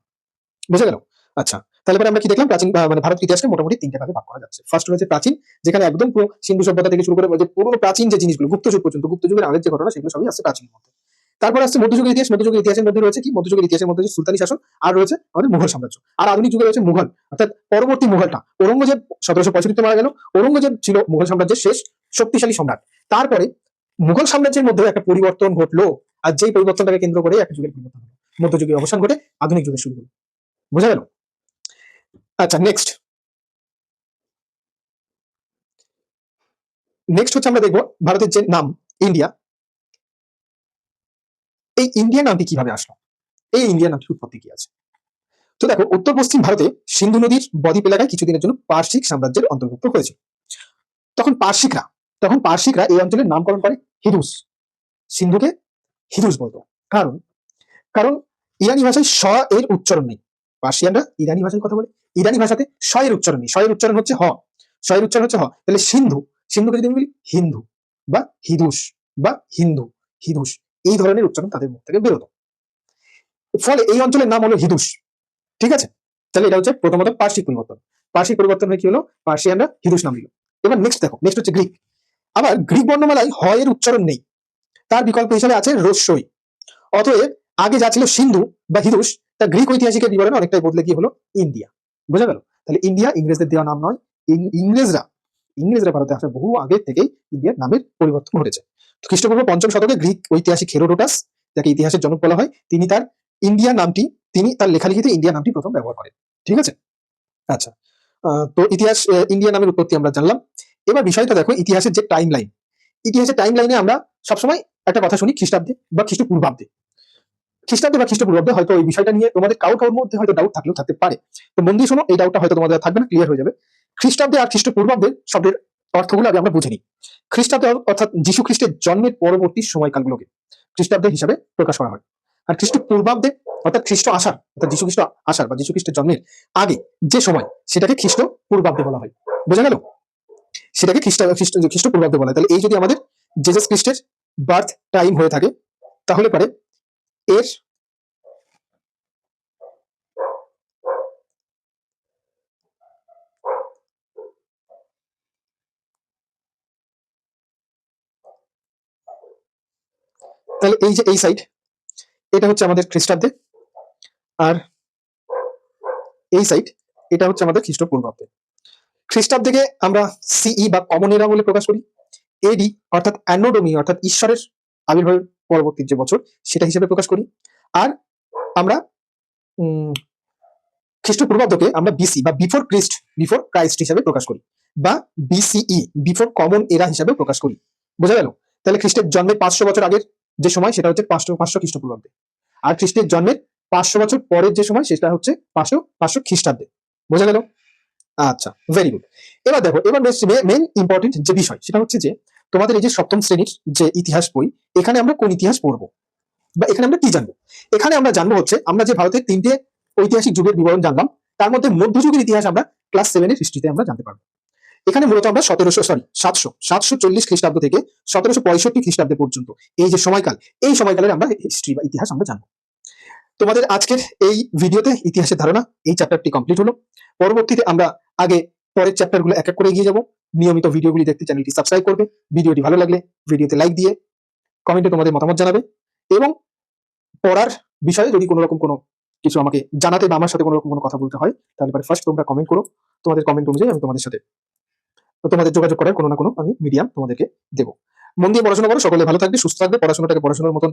বুঝা গেল? আচ্ছা, তাহলে পরে আমরা কি দেখলাম? প্রাচীন মানে ভারতের ইতিহাসকে মোটামুটি তিনটে ভাগে ভাগ করা যাচ্ছে। ফার্স্ট রয়েছে প্রাচীন, যেখানে একদম পুরো সিন্ধু সভ্যতা থেকে শুরু করে যে পুরোনো প্রাচীন যে জিনিসগুলো, গুপ্ত যুগ পর্যন্ত, গুপ্ত যুগের আগের যে ঘটনা, সেগুলো সবই আসছে প্রাচীন মধ্যে। তারপরে আসছে মধ্যযুগের ইতিহাস। মধ্যযুগের ইতিহাসের মধ্যে রয়েছে কি? মধ্যযুগের ইতিহাসের মধ্যে সুলতানি শাসন, আর রয়েছে আমাদের মুঘল সাম্রাজ্য। আর আধুনিক যুগে রয়েছে মুঘল, অর্থাৎ পরবর্তী মুঘলটা। ঔরঙ্গজেব 1765 মারা গেল। ঔরঙ্গজেব ছিল মুঘল সাম্রাজ্যের শেষ শক্তিশালী সম্রাট। তারপরে মুঘল সাম্রাজ্যের মধ্যে একটা পরিবর্তন ঘটলো, আর যেই পরিবর্তনটাকে কেন্দ্র করে একটা যুগের পরিবর্তন হলো, মধ্যযুগের অবসান ঘটে আধুনিক যুগের শুরু হলো। বোঝা গেল? আচ্ছা, নেক্সট নেক্সট হচ্ছে আমরা দেখবো ভারতের যে নাম ইন্ডিয়া, এই ইন্ডিয়া নামটি কিভাবে আসলো, এই ইন্ডিয়া নামটির উৎপত্তি কি আছে? তো দেখো, উত্তর পশ্চিম ভারতে সিন্ধু নদীর বদ্বীপ এলাকায় কিছুদিনের জন্য পার্সিক সাম্রাজ্যের অন্তর্ভুক্ত হয়েছিল। তখন পার্সিকরা এই অঞ্চলের নামকরণ করে হিদুস। সিন্ধুকে হিদুস বলতো। কারণ কারণ ইরানি ভাষায় স এর উচ্চারণ নেই। পার্সিয়ানরা ইরানি ভাষায় কথা বলে, ইরানি ভাষাতে স এর উচ্চারণ নেই, স এর উচ্চারণ হচ্ছে হ, স এর উচ্চারণ হচ্ছে হ। তাহলে সিন্ধুকে যদি আমি বলি হিন্দু বা হিদুস বা হিন্দু, হিদুস, এই ধরনের উচ্চারণ তাদের মুখ থেকে বেরোতো। ফলে এই অঞ্চলের নাম হলো হিদুস। ঠিক আছে, তাহলে এটা হচ্ছে প্রথমত পার্সিক পরিবর্তন হয়ে কি হলো, পার্সিয়ানরা হিদুস নাম দিল। এবার নেক্সট দেখো, নেক্সট হচ্ছে গ্রিক। আবার গ্রিক বর্ণমালায় হ এর উচ্চারণ নেই, তার বিকল্প হিসেবে আছে রস্যই। অতএব আগে যা ছিল সিন্ধু বা হিদুস, তা গ্রিক ঐতিহাসিকের বিবরণে অনেকটাই বদলে গিয়ে হলো ইন্ডিয়া। বোঝা গেল? তাহলে ইন্ডিয়া ইংরেজদের দেওয়া নাম নয়, ইংরেজরা ভারতে আসার বহু আগে থেকেই ইন্ডিয়ার নামের পরিবর্তন ঘটেছে। তো খ্রিস্টপূর্ব ৫ম শতকে গ্রিক ঐতিহাসিক হেরোডোটাস, যাকে ইতিহাসের জনক বলা হয়, তিনি তার লেখালেখিতে ইন্ডিয়া নামটি প্রথম ব্যবহার করেন। ঠিক আছে, আচ্ছা। তো ইন্ডিয়া নামের উৎপত্তি আমরা জানলাম। এবার বিষয়টা দেখো, ইতিহাসের টাইম লাইনে আমরা সবসময় একটা কথা শুনি, খ্রিস্টাব্দে বা খ্রিস্টপূর্বাব্দে হয়তো ওই বিষয়টা নিয়ে তোমাদের কারোর মধ্যে হয়তো ডাউট থাকলেও থাকতে পারে। তো মন দিয়ে শোনো, এই ডাউটটা হয়তো তোমাদের থাকবে না, ক্লিয়ার হয়ে যাবে। খ্রিস্টাব্দে আর খ্রিস্টপূর্বাব্দে শব্দের অর্থগুলো আগে আমরা বুঝে নিই। খ্রিস্টাব্দে অর্থাৎ যীশু খ্রিস্টের জন্মের পরবর্তী সময়কালগুলোকে খ্রিস্টাব্দে হিসাবে প্রকাশ করা হয়। আর খ্রিস্টপূর্বাব্দে অর্থাৎ যীশু খ্রিস্ট আসার বা যীশু খ্রিস্টের জন্মের আগে যে সময়, সেটাকে খ্রিস্টপূর্বাব্দে বলা হয়। বোঝা গেল? সেটাকে খ্রিস্টপূর্বাব্দে বলা হয়। তাহলে এই যদি আমাদের জেসাস খ্রিস্টের বার্থ টাইম হয়ে থাকে, তাহলে পরে এর তাহলে এই যে এই সাইড, এটা হচ্ছে আমাদের খ্রিস্টাব্দে, আর এই সাইড, এটা হচ্ছে আমাদের খ্রিস্টপূর্বাব্দে। খ্রিস্টাব্দকে আমরা সিই বা কমন এরা বলে প্রকাশ করি। এডি অর্থাৎ অ্যানোডমি অর্থাৎ ঈশ্বরের আবির্ভাবের পরবর্তী যে বছর, সেটা হিসেবে প্রকাশ করি। আর আমরা খ্রিস্টপূর্বাব্দকে আমরা বিসি বা বিফোর ক্রাইস্ট হিসেবে প্রকাশ করি, বা বিসিই বিফোর কমন এরা হিসেবে প্রকাশ করি। বোঝা গেল? তাহলে খ্রিস্টের জন্মের 500 বছর আগের যে সময়, সেটা হচ্ছে 500 খ্রিস্টপূর্বাব্দে। আর খ্রিস্টের জন্মের 500 বছর পরের যে সময়, সেটা হচ্ছে 500 খ্রিস্টাব্দে। বোঝা গেল? আচ্ছা, ভেরি গুড। এবার দেখো, এবার মেন ইম্পর্টেন্ট যে বিষয়, সেটা হচ্ছে যে তোমাদের এই যে সপ্তম শ্রেণীর যে ইতিহাস বই, এখানে আমরা কোন ইতিহাস পড়বো বা এখানে আমরা কি জানবো? এখানে আমরা জানবো হচ্ছে, আমরা যে ভারতের 3টে ঐতিহাসিক যুগের বিবরণ জানলাম, তার মধ্যে মধ্যযুগের ইতিহাস আমরা ক্লাস 7 হিস্ট্রিতে আমরা জানতে পারবো। এখানে মূলত আমরা 740 খ্রিস্টাব্দ থেকে 1765 খ্রিস্টাব্দ পর্যন্ত এই যে সময়কাল, এই সময়কালের আমরা হিস্ট্রি বা ইতিহাস আমরা জানবো। তোমাদের আজকের এই ভিডিওতে ইতিহাসের ধারণা এই চ্যাপ্টারটি কমপ্লিট হলো। পরবর্তীতে আমরা পরের চ্যাপ্টারগুলো এক এক করে এগিয়ে যাবো। নিয়মিত ভিডিওগুলি দেখতে চ্যানেলটি সাবস্ক্রাইব করবে। ভিডিওটি ভালো লাগলে ভিডিওতে লাইক দিয়ে কমেন্টে তোমাদের মতামত জানাবে, এবং পড়ার বিষয়ে যদি কোনো রকম কোনো কিছু আমাকে জানাতে বা আমার সাথে কোনো রকম কোনো কথা বলতে হয়, তাহলে ফার্স্ট তোমরা কমেন্ট করো। তোমাদের কমেন্ট অনুযায়ী আমি তোমাদের সাথে তোমাদের যোগাযোগ করার কোনো না কোনো আমি মিডিয়াম তোমাদেরকে দেবো। মন দিয়ে পড়াশোনা করো, সকলে ভালো থাকবে, সুস্থ থাকবে, পড়াশোনার মতন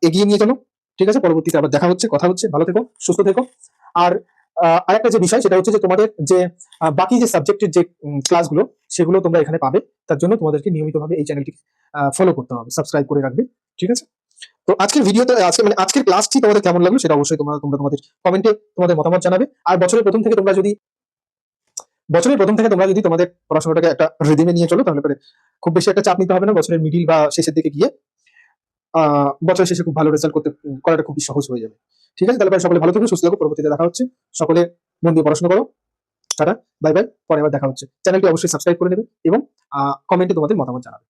এগিয়ে নিয়ে চলো। ঠিক আছে, পরবর্তীতে আবার দেখা হচ্ছে, কথা হচ্ছে। ভালো থেকো, সুস্থ থেকো। আর আরেকটা যে বিষয়, সেটা হচ্ছে যে তোমাদের যে বাকি যে সাবজেক্টের যে ক্লাসগুলো, সেগুলো তোমরা এখানে পাবে। তার জন্য তোমাদেরকে নিয়মিতভাবে এই চ্যানেলটি ফলো করতে হবে, সাবস্ক্রাইব করে রাখবে। ঠিক আছে, তো আজকের ভিডিওতে আজকের ক্লাসটি তোমাদের কেমন লাগলো, সেটা অবশ্যই তোমরা তোমাদের কমেন্টে তোমাদের মতামত জানাবে। আর বছরের প্রথম থেকে তোমরা যদি তোমাদের পড়াশোনাটাকে একটা রিদিমে নিয়ে চলো, তাহলে পরে খুব বেশি একটা চাপ নিতে হবে না। বছরের মিডিল বা শেষের দিকে গিয়ে বছরের শেষে খুব ভালো রেজাল্ট করাটা খুবই সহজ হয়ে যাবে। ঠিক আছে, তাহলে সকলে ভালো থাকো, সুস্থ থাকো। পরবর্তীতে দেখা হচ্ছে। সকলে মন দিয়ে পড়াশোনা করো। Tata, bye bye. পরে আবার দেখা হচ্ছে। চ্যানেলটি অবশ্যই সাবস্ক্রাইব করে নেবে এবং কমেন্টে তোমাদের মতামত জানাবে।